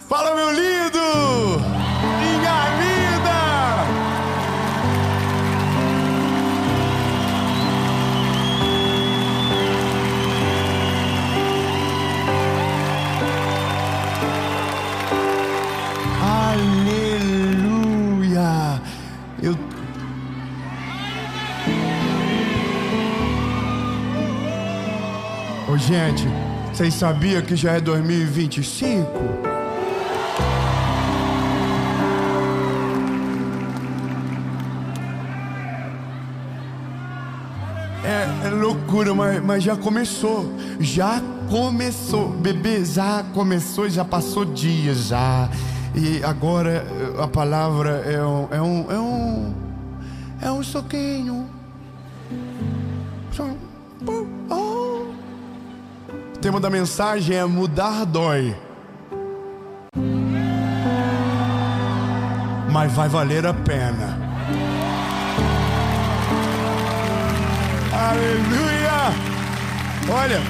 Fala, meu lindo! Minha vida! Aleluia! Ô, gente, vocês sabiam que já é 2025? É loucura, mas já começou. Já começou, bebê, já começou, já passou dias já. E agora a palavra é um soquinho. O tema da mensagem é mudar dói, mas vai valer a pena. Aleluia! Olha,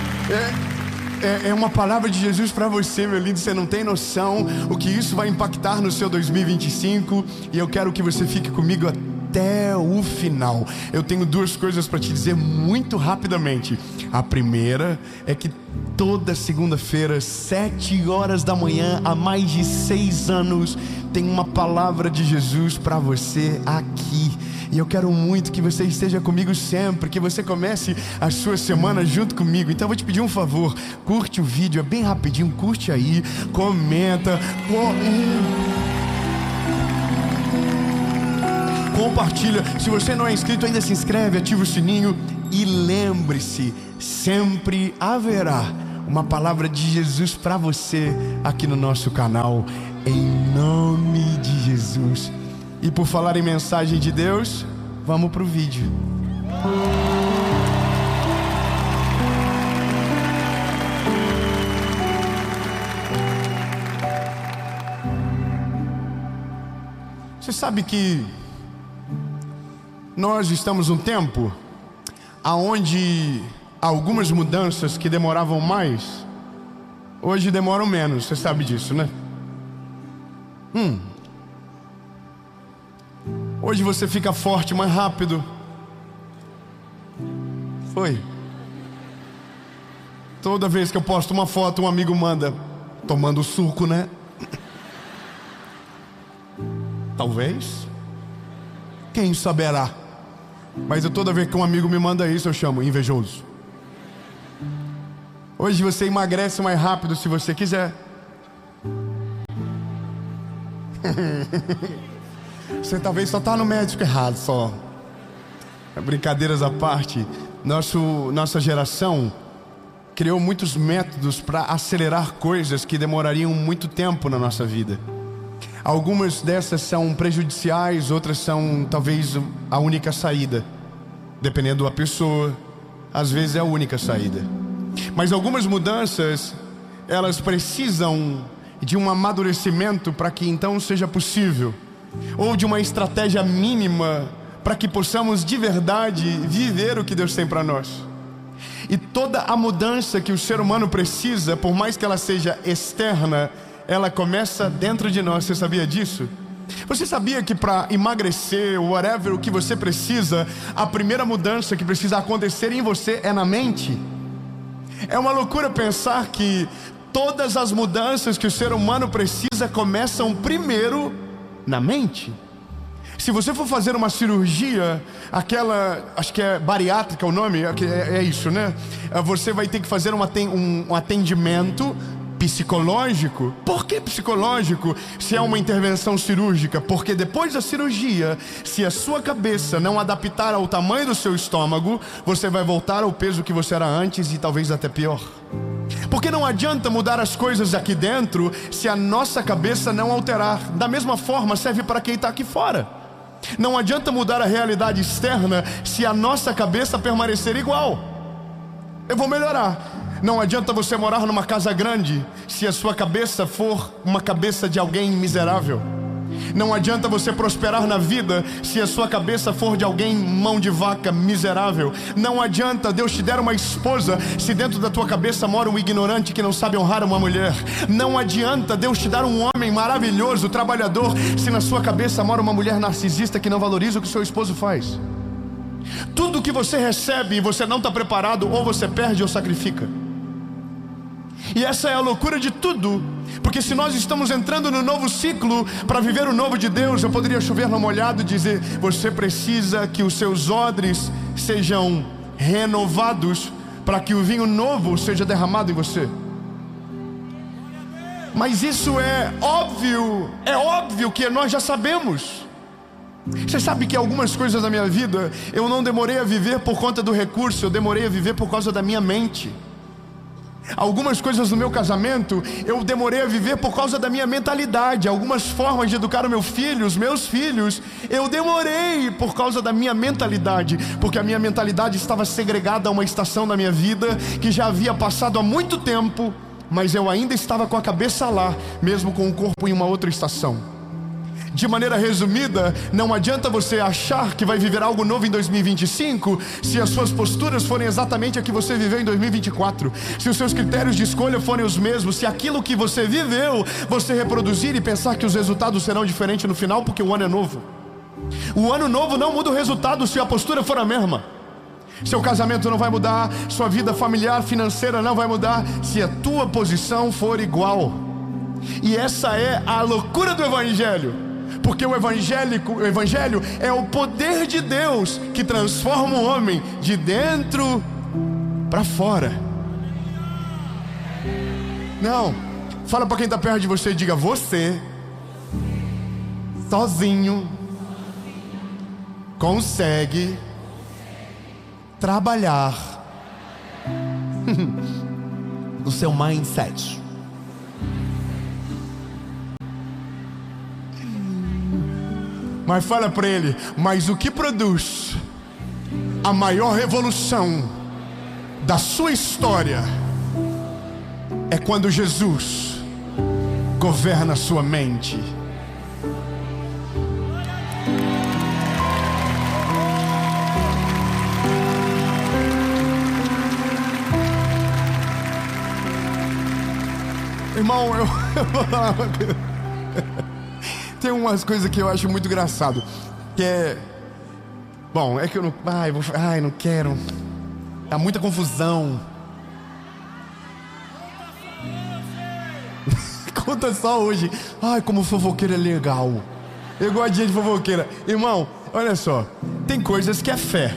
é uma palavra de Jesus para você, meu lindo. Você não tem noção o que isso vai impactar no seu 2025. E eu quero que você fique comigo até o final. Eu tenho duas coisas para te dizer muito rapidamente. A primeira é que toda segunda-feira, 7 horas da manhã, há mais de 6 anos, tem uma palavra de Jesus para você aqui. E eu quero muito que você esteja comigo sempre, que você comece a sua semana junto comigo. Então eu vou te pedir um favor, curte o vídeo, é bem rapidinho, curte aí, comenta, compartilha. Se você não é inscrito ainda, se inscreve, ativa o sininho. E lembre-se, sempre haverá uma palavra de Jesus para você aqui no nosso canal, em nome de Jesus. E por falar em mensagem de Deus, vamos pro vídeo. Você sabe que nós estamos num tempo aonde algumas mudanças que demoravam mais, hoje demoram menos. Você sabe disso, né? Hoje você fica forte mais rápido. Foi. Toda vez que eu posto uma foto, um amigo manda tomando suco, né? Talvez. Quem saberá? Mas toda vez que um amigo me manda isso, eu chamo invejoso. Hoje você emagrece mais rápido se você quiser. Você talvez só está no médico errado, só. Brincadeiras à parte, nossa geração criou muitos métodos para acelerar coisas que demorariam muito tempo na nossa vida. Algumas dessas são prejudiciais, outras são talvez a única saída. Dependendo da pessoa, às vezes é a única saída. Mas algumas mudanças, elas precisam de um amadurecimento para que então seja possível, ou de uma estratégia mínima para que possamos de verdade viver o que Deus tem para nós. E toda a mudança que o ser humano precisa, por mais que ela seja externa, ela começa dentro de nós. Você sabia disso? Você sabia que para emagrecer, whatever o que você precisa, a primeira mudança que precisa acontecer em você é na mente? É uma loucura pensar que todas as mudanças que o ser humano precisa começam primeiro na mente. Se você for fazer uma cirurgia, aquela, acho que é bariátrica o nome, é isso, né? Você vai ter que fazer um atendimento psicológico. Por que psicológico se é uma intervenção cirúrgica? Porque depois da cirurgia, se a sua cabeça não adaptar ao tamanho do seu estômago, você vai voltar ao peso que você era antes e talvez até pior. Porque não adianta mudar as coisas aqui dentro se a nossa cabeça não alterar. Da mesma forma serve para quem está aqui fora. Não adianta mudar a realidade externa se a nossa cabeça permanecer igual. Eu vou melhorar. Não adianta você morar numa casa grande se a sua cabeça for uma cabeça de alguém miserável. Não adianta você prosperar na vida se a sua cabeça for de alguém mão de vaca miserável. Não adianta Deus te der uma esposa se dentro da tua cabeça mora um ignorante que não sabe honrar uma mulher. Não adianta Deus te dar um homem maravilhoso, trabalhador, se na sua cabeça mora uma mulher narcisista que não valoriza o que seu esposo faz. Tudo que você recebe e você não está preparado, ou você perde ou sacrifica. E essa é a loucura de tudo, porque se nós estamos entrando no novo ciclo para viver o novo de Deus, eu poderia chover no molhado e dizer: você precisa que os seus odres sejam renovados para que o vinho novo seja derramado em você. Mas isso é óbvio que nós já sabemos. Você sabe que algumas coisas da minha vida eu não demorei a viver por conta do recurso, eu demorei a viver por causa da minha mente. Algumas coisas do meu casamento eu demorei a viver por causa da minha mentalidade. Algumas formas de educar os meus filhos, eu demorei por causa da minha mentalidade, porque a minha mentalidade estava segregada a uma estação da minha vida que já havia passado há muito tempo, mas eu ainda estava com a cabeça lá, mesmo com o corpo em uma outra estação. De maneira resumida, não adianta você achar que vai viver algo novo em 2025 se as suas posturas forem exatamente a que você viveu em 2024. Se os seus critérios de escolha forem os mesmos, se aquilo que você viveu, você reproduzir e pensar que os resultados serão diferentes no final, porque o ano é novo. O ano novo não muda o resultado se a postura for a mesma. Seu casamento não vai mudar, sua vida familiar, financeira não vai mudar se a tua posição for igual. E essa é a loucura do Evangelho. Porque o Evangelho é o poder de Deus que transforma o homem de dentro para fora. Não, fala para quem está perto de você e diga: você sozinho consegue trabalhar no seu mindset. Mas fala para ele: mas o que produz a maior revolução da sua história é quando Jesus governa a sua mente. Irmão, eu vou falar uma coisa. Tem umas coisas que eu acho muito engraçado, que é... Bom, é que eu não... não quero. Tá muita confusão. Conta só hoje. Ai, como fofoqueira é legal. Eu gosto de gente fofoqueira. Irmão, olha só. Tem coisas que é fé.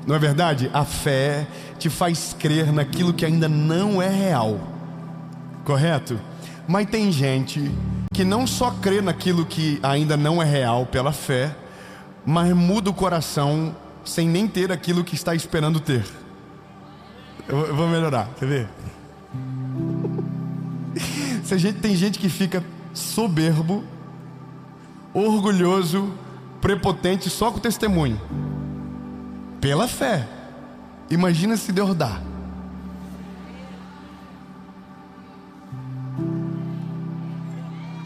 Não é verdade? A fé te faz crer naquilo que ainda não é real. Correto? Mas tem gente que não só crê naquilo que ainda não é real pela fé, mas muda o coração sem nem ter aquilo que está esperando ter. Eu vou melhorar, quer ver? Tem gente que fica soberbo, orgulhoso, prepotente só com o testemunho. Pela fé. Imagina se Deus dá.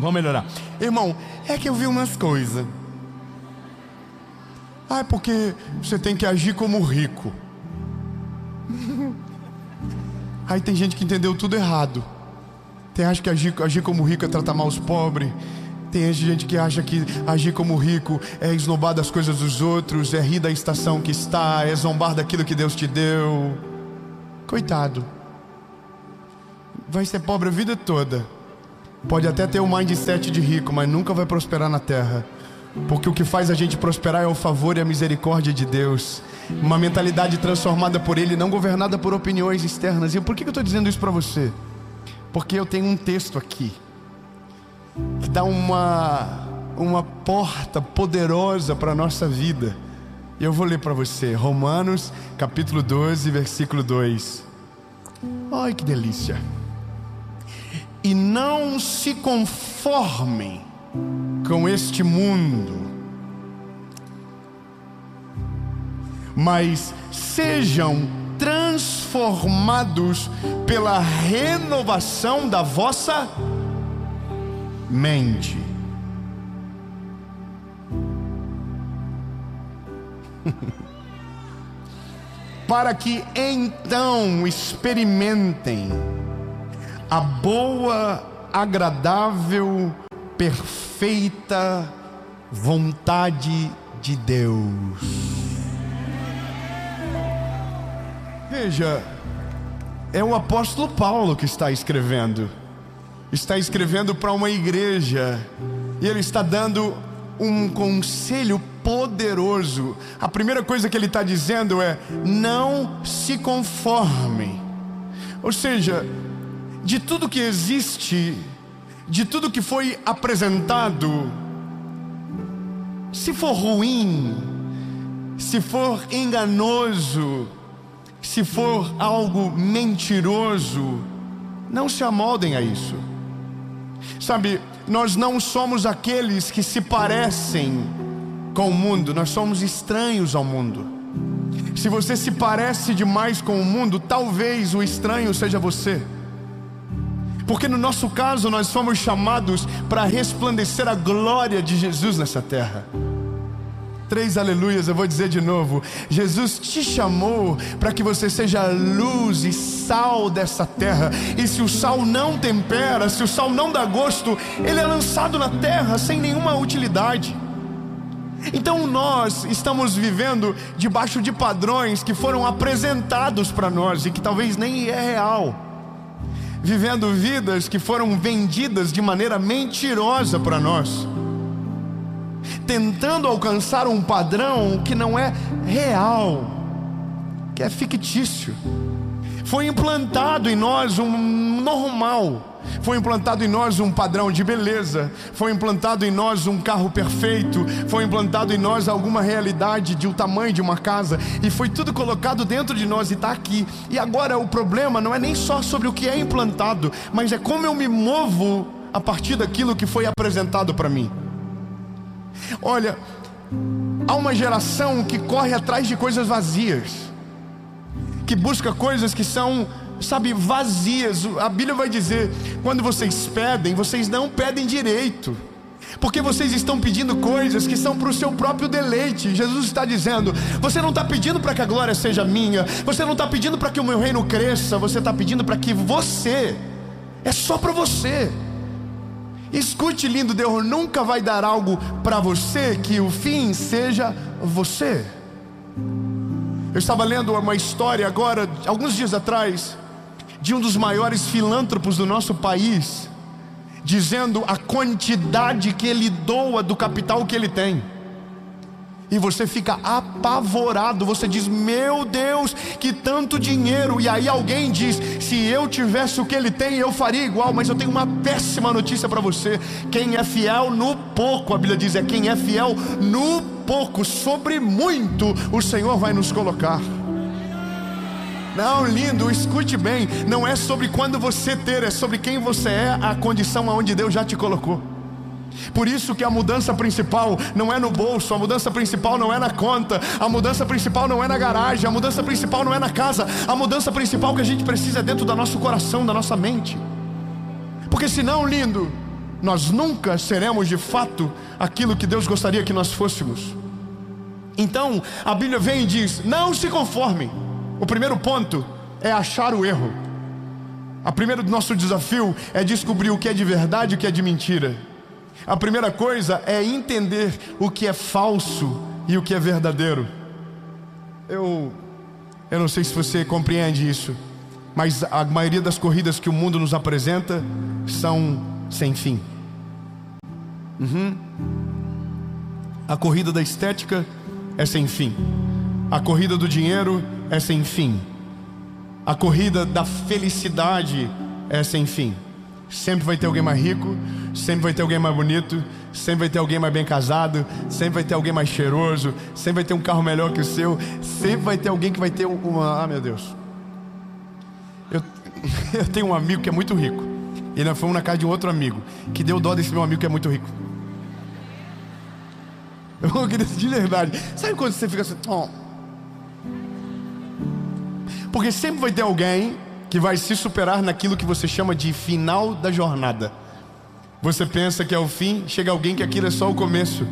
Vamos melhorar. Irmão, é que eu vi umas coisas. É porque você tem que agir como rico. Aí tem gente que entendeu tudo errado. Tem gente que agir como rico é tratar mal os pobres. Tem gente que acha que agir como rico é esnobar das coisas dos outros, é rir da estação que está, é zombar daquilo que Deus te deu. Coitado. Vai ser pobre a vida toda. Pode até ter o mindset de rico, mas nunca vai prosperar na terra. Porque o que faz a gente prosperar é o favor e a misericórdia de Deus. Uma mentalidade transformada por Ele, não governada por opiniões externas. E por que eu estou dizendo isso para você? Porque eu tenho um texto aqui que dá uma porta poderosa para a nossa vida. E eu vou ler para você. Romanos capítulo 12, versículo 2. Ai, que delícia. E não se conformem com este mundo, mas sejam transformados pela renovação da vossa mente. para que então experimentem a boa, agradável, perfeita vontade de Deus. Veja, é o apóstolo Paulo que está escrevendo para uma igreja, e ele está dando um conselho poderoso. A primeira coisa que ele está dizendo é: não se conformem. Ou seja, de tudo que existe, de tudo que foi apresentado, se for ruim, se for enganoso, se for algo mentiroso, não se amoldem a isso. Sabe, nós não somos aqueles que se parecem com o mundo, nós somos estranhos ao mundo. Se você se parece demais com o mundo, talvez o estranho seja você. Porque no nosso caso nós somos chamados para resplandecer a glória de Jesus nessa terra. 3 aleluias, eu vou dizer de novo. Jesus te chamou para que você seja luz e sal dessa terra. E se o sal não tempera, se o sal não dá gosto, ele é lançado na terra sem nenhuma utilidade. Então nós estamos vivendo debaixo de padrões que foram apresentados para nós e que talvez nem é real. Vivendo vidas que foram vendidas de maneira mentirosa para nós, tentando alcançar um padrão que não é real, que é fictício. Foi implantado em nós um normal, foi implantado em nós um padrão de beleza, foi implantado em nós um carro perfeito, foi implantado em nós alguma realidade de um tamanho de uma casa, e foi tudo colocado dentro de nós e está aqui. E agora o problema não é nem só sobre o que é implantado, mas é como eu me movo a partir daquilo que foi apresentado para mim. Olha, há uma geração que corre atrás de coisas vazias, que busca coisas que são, sabe, vazias. A Bíblia vai dizer: quando vocês pedem, vocês não pedem direito, porque vocês estão pedindo coisas que são para o seu próprio deleite. Jesus está dizendo: você não está pedindo para que a glória seja minha, você não está pedindo para que o meu reino cresça, você está pedindo para que você, é só para você. Escute, lindo, Deus nunca vai dar algo para você que o fim seja você. Eu estava lendo uma história agora, alguns dias atrás, de um dos maiores filântropos do nosso país, dizendo a quantidade que ele doa do capital que ele tem. E você fica apavorado, você diz: meu Deus, que tanto dinheiro. E aí alguém diz: se eu tivesse o que ele tem, eu faria igual. Mas eu tenho uma péssima notícia para você: quem é fiel no pouco, a Bíblia diz, é quem é fiel no pouco, sobre muito o Senhor vai nos colocar. Não, lindo, escute bem, não é sobre quando você ter, é sobre quem você é, a condição aonde Deus já te colocou. Por isso que a mudança principal não é no bolso, a mudança principal não é na conta, a mudança principal não é na garagem, a mudança principal não é na casa, a mudança principal que a gente precisa é dentro do nosso coração, da nossa mente. Porque senão, lindo, nós nunca seremos de fato aquilo que Deus gostaria que nós fôssemos. Então a Bíblia vem e diz: não se conformem. O primeiro ponto é achar o erro. O primeiro do nosso desafio é descobrir o que é de verdade e o que é de mentira. A primeira coisa é entender o que é falso e o que é verdadeiro. Eu não sei se você compreende isso, mas a maioria das corridas que o mundo nos apresenta são sem fim. A corrida da estética é sem fim. A corrida do dinheiro é sem fim. A corrida da felicidade é sem fim. Sempre vai ter alguém mais rico, sempre vai ter alguém mais bonito, sempre vai ter alguém mais bem casado, sempre vai ter alguém mais cheiroso, sempre vai ter um carro melhor que o seu, sempre vai ter alguém que vai ter uma... Ah, meu Deus. Eu tenho um amigo que é muito rico, e nós fomos na casa de um outro amigo que deu dó desse meu amigo que é muito rico. Eu queria de verdade. Sabe quando você fica assim? Oh. Porque sempre vai ter alguém que vai se superar naquilo que você chama de final da jornada. Você pensa que é o fim, chega alguém que aquilo é só o começo.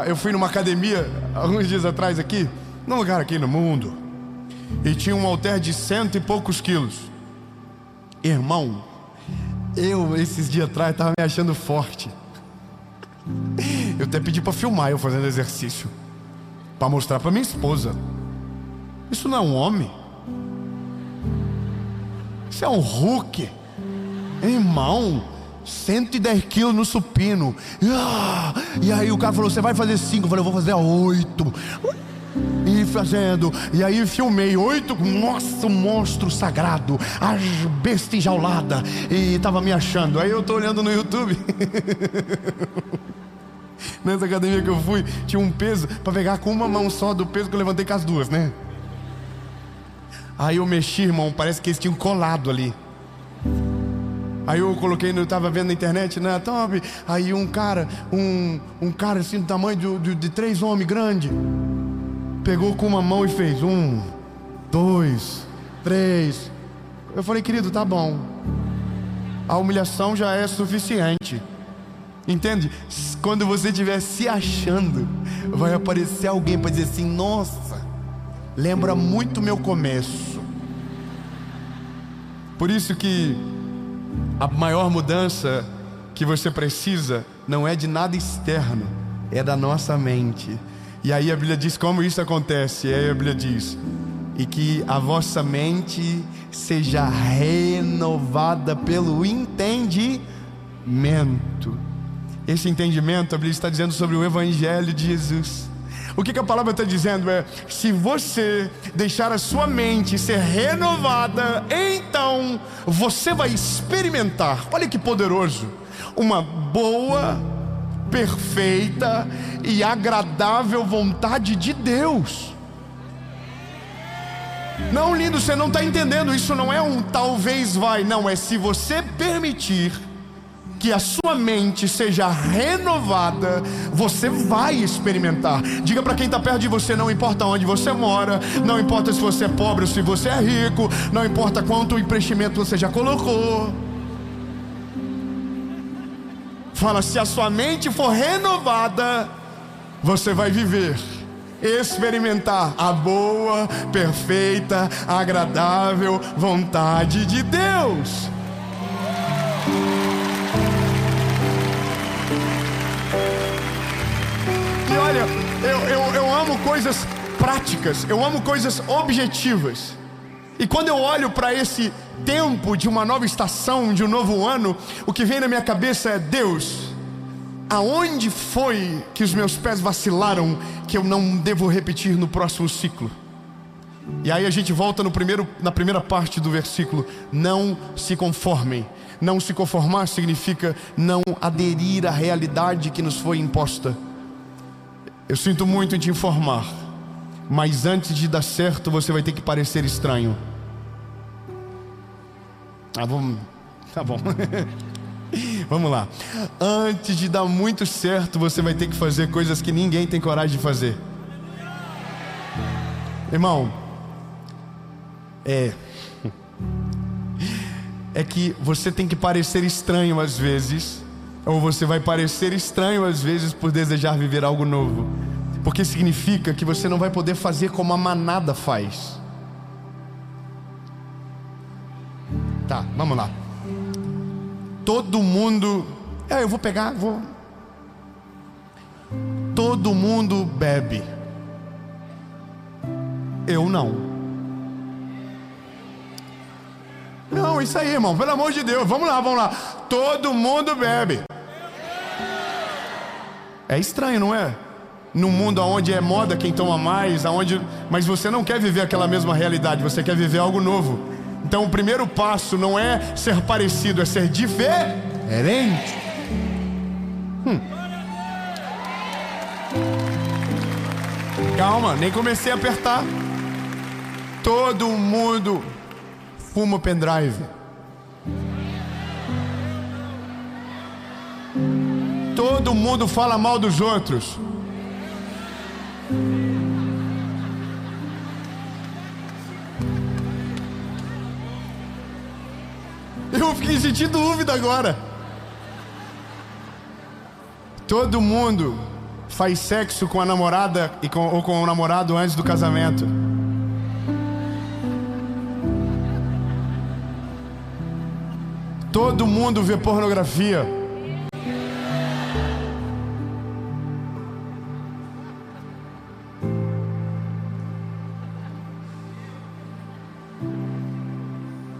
Eu fui numa academia alguns dias atrás aqui, num lugar aqui no mundo, e tinha um halter de 100 e poucos quilos. Irmão, eu esses dias atrás estava me achando forte. Eu até pedi para filmar eu fazendo exercício, para mostrar para minha esposa. Isso não é um homem, isso é um Hulk. Irmão, 110 quilos no supino. E aí o cara falou, você vai fazer 5? Eu falei, eu vou fazer 8. E fazendo, e aí filmei 8, nossa, um monstro sagrado, a besta enjaulada. E tava me achando. Aí eu tô olhando no YouTube. Nessa academia que eu fui, tinha um peso pra pegar com uma mão só do peso que eu levantei com as duas, né? Aí eu mexi, irmão, parece que eles tinham colado ali. Aí eu coloquei, eu tava vendo na internet, né, top. Aí um cara assim do tamanho de 3 homens grande, pegou com uma mão e fez 1, 2, 3. Eu falei, querido, tá bom. A humilhação já é suficiente. Entende? Quando você estiver se achando, vai aparecer alguém para dizer assim, nossa, lembra muito meu começo. Por isso que a maior mudança que você precisa não é de nada externo, é da nossa mente. E aí a Bíblia diz como isso acontece. E aí a Bíblia diz, e que a vossa mente seja renovada pelo entendimento. Esse entendimento, a Bíblia está dizendo sobre o Evangelho de Jesus. O que a palavra está dizendo é, se você deixar a sua mente ser renovada, então você vai experimentar, olha que poderoso, uma boa, perfeita e agradável vontade de Deus. Não, lindo, você não está entendendo. Isso não é um talvez vai, não, é se você permitir que a sua mente seja renovada, você vai experimentar. Diga para quem está perto de você, não importa onde você mora, não importa se você é pobre ou se você é rico, não importa quanto investimento você já colocou. Fala, se a sua mente for renovada, você vai viver, experimentar a boa, perfeita, agradável vontade de Deus. E olha, eu amo coisas práticas, eu amo coisas objetivas. E quando eu olho para esse tempo de uma nova estação, de um novo ano, o que vem na minha cabeça é, Deus, aonde foi que os meus pés vacilaram que eu não devo repetir no próximo ciclo? E aí a gente volta na primeira parte do versículo, não se conformem. Não se conformar significa não aderir à realidade que nos foi imposta. Eu sinto muito em te informar, mas antes de dar certo, você vai ter que parecer estranho. Tá bom. Vamos lá. Antes de dar muito certo, você vai ter que fazer coisas que ninguém tem coragem de fazer. Irmão, é que você tem que parecer estranho às vezes, ou você vai parecer estranho às vezes por desejar viver algo novo, porque significa que você não vai poder fazer como a manada faz. Tá, vamos lá. Todo mundo, todo mundo bebe, eu não. Não, isso aí, irmão, pelo amor de Deus, vamos lá. Todo mundo bebe. É estranho, não é? Num mundo onde é moda quem toma mais, mas você não quer viver aquela mesma realidade, você quer viver algo novo. Então o primeiro passo não é ser parecido, é ser diferente. Calma, nem comecei a apertar. Todo mundo fuma pendrive. Todo mundo fala mal dos outros. Eu fiquei sentindo dúvida agora. Todo mundo faz sexo com a namorada ou com o namorado antes do casamento. Todo mundo vê pornografia.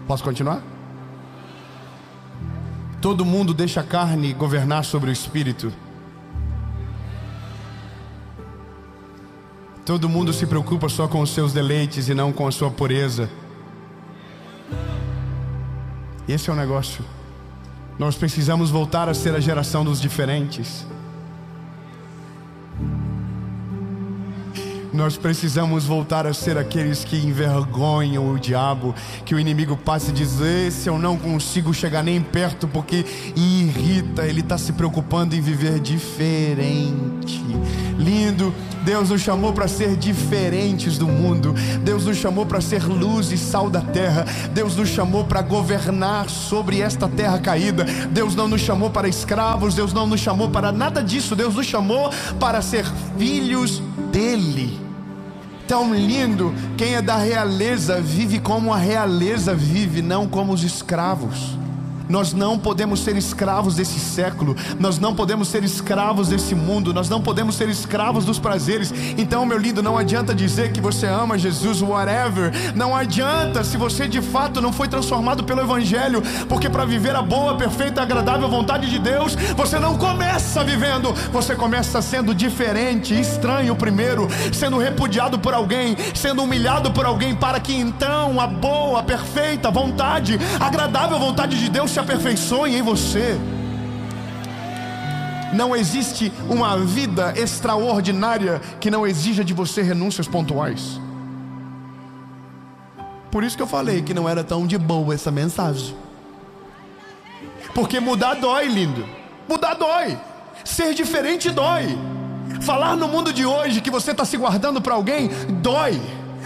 Posso continuar? Todo mundo deixa a carne governar sobre o espírito. Todo mundo se preocupa só com os seus deleites e não com a sua pureza. Esse é o negócio. Nós precisamos voltar a ser a geração dos diferentes. Nós precisamos voltar a ser aqueles que envergonham o diabo, que o inimigo passe a dizer: esse eu não consigo chegar nem perto porque irrita. Ele está se preocupando em viver diferente. Lindo. Deus nos chamou para ser diferentes do mundo. Deus nos chamou para ser luz e sal da terra. Deus nos chamou para governar sobre esta terra caída. Deus não nos chamou para escravos. Deus não nos chamou para nada disso. Deus nos chamou para ser filhos dele. Tão lindo. Quem é da realeza vive como a realeza vive, não como os escravos. Nós não podemos ser escravos desse século. Nós não podemos ser escravos desse mundo. Nós não podemos ser escravos dos prazeres. Então, meu lindo, não adianta dizer que você ama Jesus, whatever. Não adianta se você de fato não foi transformado pelo Evangelho. Porque para viver a boa, perfeita e agradável vontade de Deus, você não começa vivendo. Você começa sendo diferente, estranho primeiro, sendo repudiado por alguém, sendo humilhado por alguém, para que então a boa, perfeita vontade, agradável vontade de Deus se aperfeiçoe em você. Não existe uma vida extraordinária que não exija de você renúncias pontuais. Por isso que eu falei que não era tão de boa essa mensagem. Porque mudar dói, lindo. Mudar dói. Ser diferente dói. Falar no mundo de hoje que você está se guardando para alguém dói.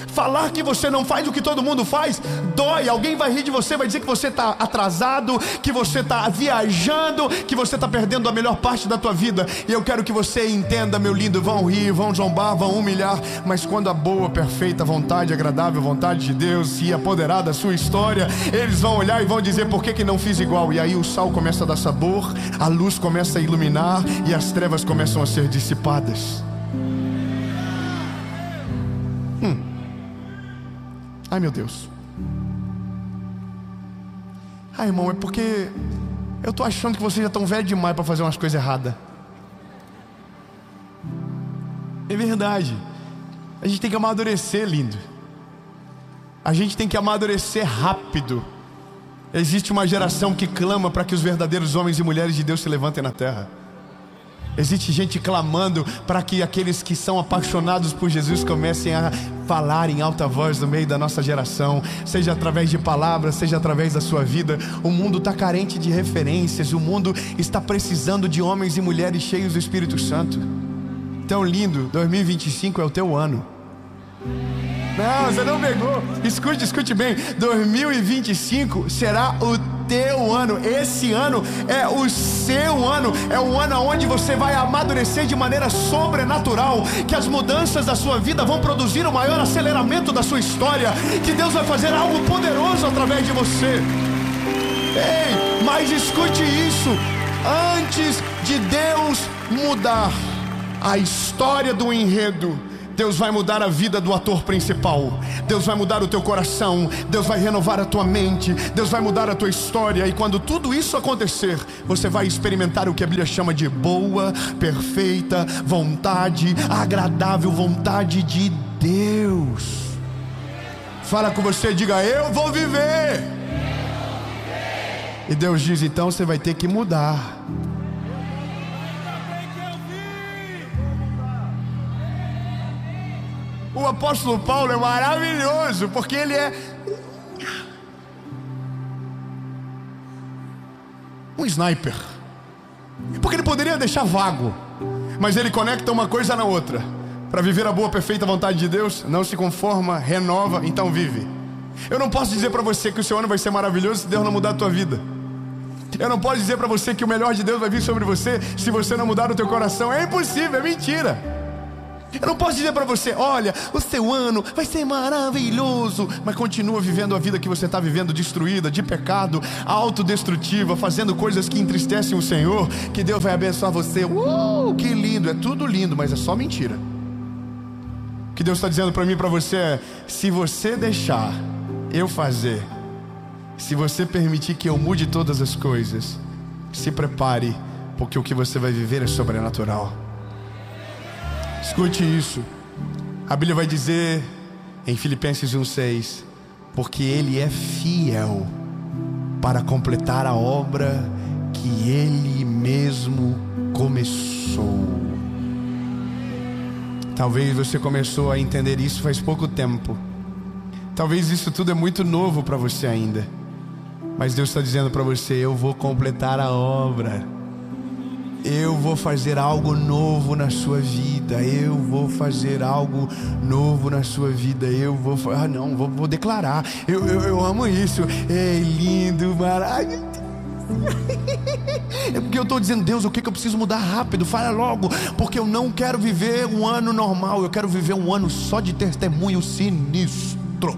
Falar que você não faz o que todo mundo faz dói. Alguém vai rir de você, vai dizer que você está atrasado, que você está viajando, que você está perdendo a melhor parte da tua vida. E eu quero que você entenda, meu lindo. Vão rir, vão zombar, vão humilhar, mas quando a boa, perfeita vontade, agradável vontade de Deus se apoderar da sua história, eles vão olhar e vão dizer: por que não fiz igual? E aí o sal começa a dar sabor, a luz começa a iluminar e as trevas começam a ser dissipadas. Ai, meu Deus. Ai, irmão, é porque eu tô achando que vocês já estão velhos demais para fazer umas coisas erradas. É verdade. A gente tem que amadurecer, lindo. A gente tem que amadurecer rápido. Existe uma geração que clama para que os verdadeiros homens e mulheres de Deus se levantem na terra. Existe gente clamando para que aqueles que são apaixonados por Jesus comecem a falar em alta voz no meio da nossa geração, seja através de palavras, seja através da sua vida. O mundo está carente de referências, o mundo está precisando de homens e mulheres cheios do Espírito Santo. Tão lindo, 2025 é o teu ano. Não, você não pegou. Escute bem. 2025 será o teu ano. Esse ano é o seu ano. É o ano onde você vai amadurecer de maneira sobrenatural. Que as mudanças da sua vida vão produzir o maior aceleramento da sua história. Que Deus vai fazer algo poderoso através de você. Ei, mas escute isso. Antes de Deus mudar a história do enredo, Deus vai mudar a vida do ator principal. Deus vai mudar o teu coração. Deus vai renovar a tua mente. Deus vai mudar a tua história. E quando tudo isso acontecer, você vai experimentar o que a Bíblia chama de boa, perfeita vontade, agradável vontade de Deus. Fala com você, diga: eu vou viver. E Deus diz: então você vai ter que mudar. O apóstolo Paulo é maravilhoso, porque ele é um sniper. Porque ele poderia deixar vago, mas ele conecta uma coisa na outra. Para viver a boa, perfeita vontade de Deus, não se conforma, renova, então vive. Eu não posso dizer para você que o seu ano vai ser maravilhoso se Deus não mudar a tua vida. Eu não posso dizer para você que o melhor de Deus vai vir sobre você se você não mudar o teu coração. É impossível, é mentira. Eu não posso dizer para você, olha, o seu ano vai ser maravilhoso, mas continua vivendo a vida que você está vivendo, destruída, de pecado, autodestrutiva, fazendo coisas que entristecem o Senhor, que Deus vai abençoar você. Que lindo, é tudo lindo, mas é só mentira. O que Deus está dizendo para mim e para você é: se você deixar eu fazer, se você permitir que eu mude todas as coisas, se prepare, porque o que você vai viver é sobrenatural. Escute isso. A Bíblia vai dizer em Filipenses 1:6: porque Ele é fiel para completar a obra que Ele mesmo começou. Talvez você começou a entender isso faz pouco tempo. Talvez isso tudo é muito novo para você ainda. Mas Deus está dizendo para você: eu vou completar a obra. Eu vou fazer algo novo na sua vida. Eu vou fazer algo novo na sua vida. Eu vou... vou declarar. Eu amo isso. É lindo, maravilhoso. É porque eu estou dizendo: Deus, o que eu preciso mudar rápido? Fala logo, porque eu não quero viver um ano normal. Eu quero viver um ano só de testemunho sinistro.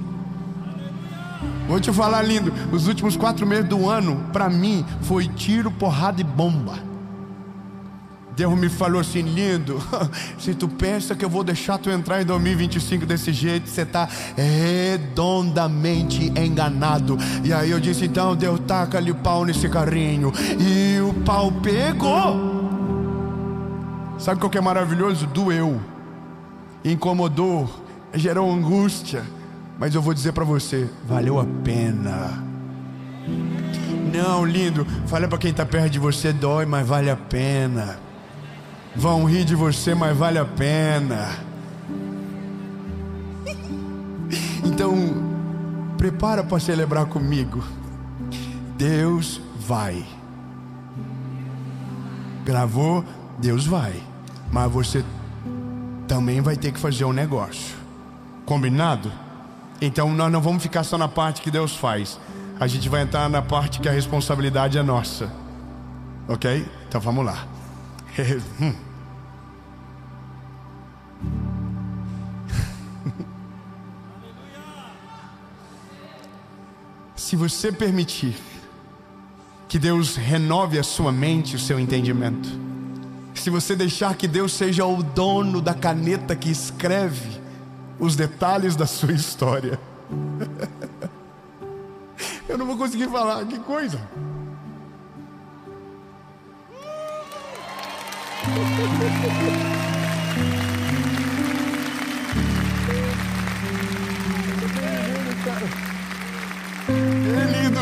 Vou te falar, lindo, os últimos 4 meses do ano, para mim, foi tiro, porrada e bomba. Deus me falou assim: lindo, se tu pensa que eu vou deixar tu entrar em 2025 desse jeito, você está redondamente enganado. E aí eu disse: então Deus, taca-lhe o pau nesse carrinho. E o pau pegou. Sabe o que é maravilhoso? Doeu, incomodou, gerou angústia. Mas eu vou dizer para você: valeu a pena. Não, lindo, fala para quem está perto de você: dói, mas vale a pena. Vão rir de você, mas vale a pena. Então, prepara para celebrar comigo. Deus vai. Gravou? Deus vai. Mas você também vai ter que fazer um negócio. Combinado? Então nós não vamos ficar só na parte que Deus faz. A gente vai entrar na parte que a responsabilidade é nossa. Ok? Então vamos lá. Se você permitir que Deus renove a sua mente, o seu entendimento, se você deixar que Deus seja o dono da caneta que escreve os detalhes da sua história, eu não vou conseguir falar, que coisa. Lindo,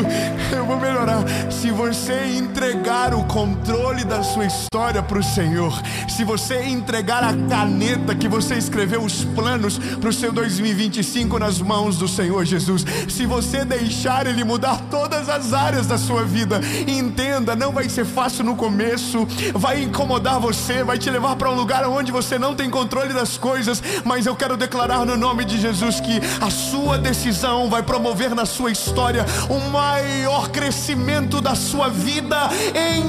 eu vou melhorar. Se você entregar o controle da sua história para o Senhor, se você entregar a caneta que você escreveu os planos para o seu 2025 nas mãos do Senhor Jesus, se você deixar Ele mudar todas as áreas da sua vida, entenda, não vai ser fácil no começo, vai incomodar você, vai te levar para um lugar onde você não tem controle das coisas, mas eu quero declarar no nome de Jesus que a sua decisão vai promover na sua história um maior crescimento da sua vida. Em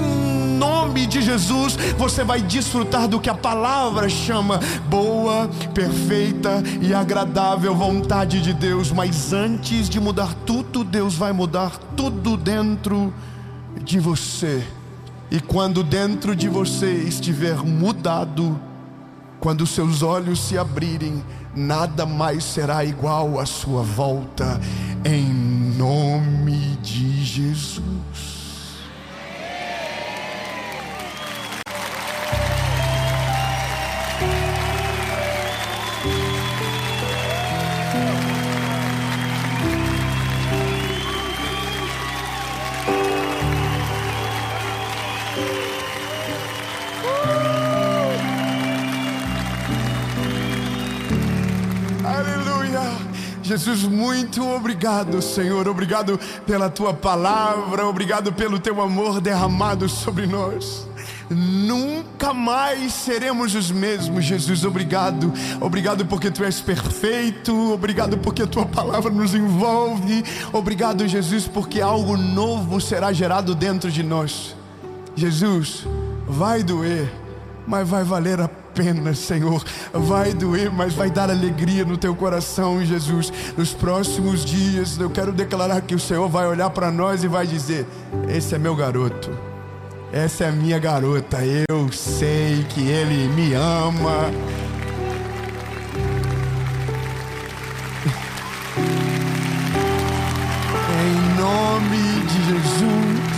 nome de Jesus, você vai desfrutar do que a palavra chama boa, perfeita e agradável vontade de Deus. Mas antes de mudar tudo, Deus vai mudar tudo dentro de você. E quando dentro de você estiver mudado, quando seus olhos se abrirem, nada mais será igual à sua volta. Em nome de Jesus. Jesus, muito obrigado, Senhor. Obrigado pela Tua palavra. Obrigado pelo Teu amor derramado sobre nós. Nunca mais seremos os mesmos, Jesus. Obrigado, obrigado porque Tu és perfeito. Obrigado porque a Tua palavra nos envolve. Obrigado, Jesus, porque algo novo será gerado dentro de nós. Jesus, vai doer, mas vai valer a pena, Senhor. Vai doer, mas vai dar alegria no Teu coração, Jesus. Nos próximos dias eu quero declarar que o Senhor vai olhar para nós e vai dizer: esse é meu garoto, essa é a minha garota. Eu sei que Ele me ama. Em nome de Jesus.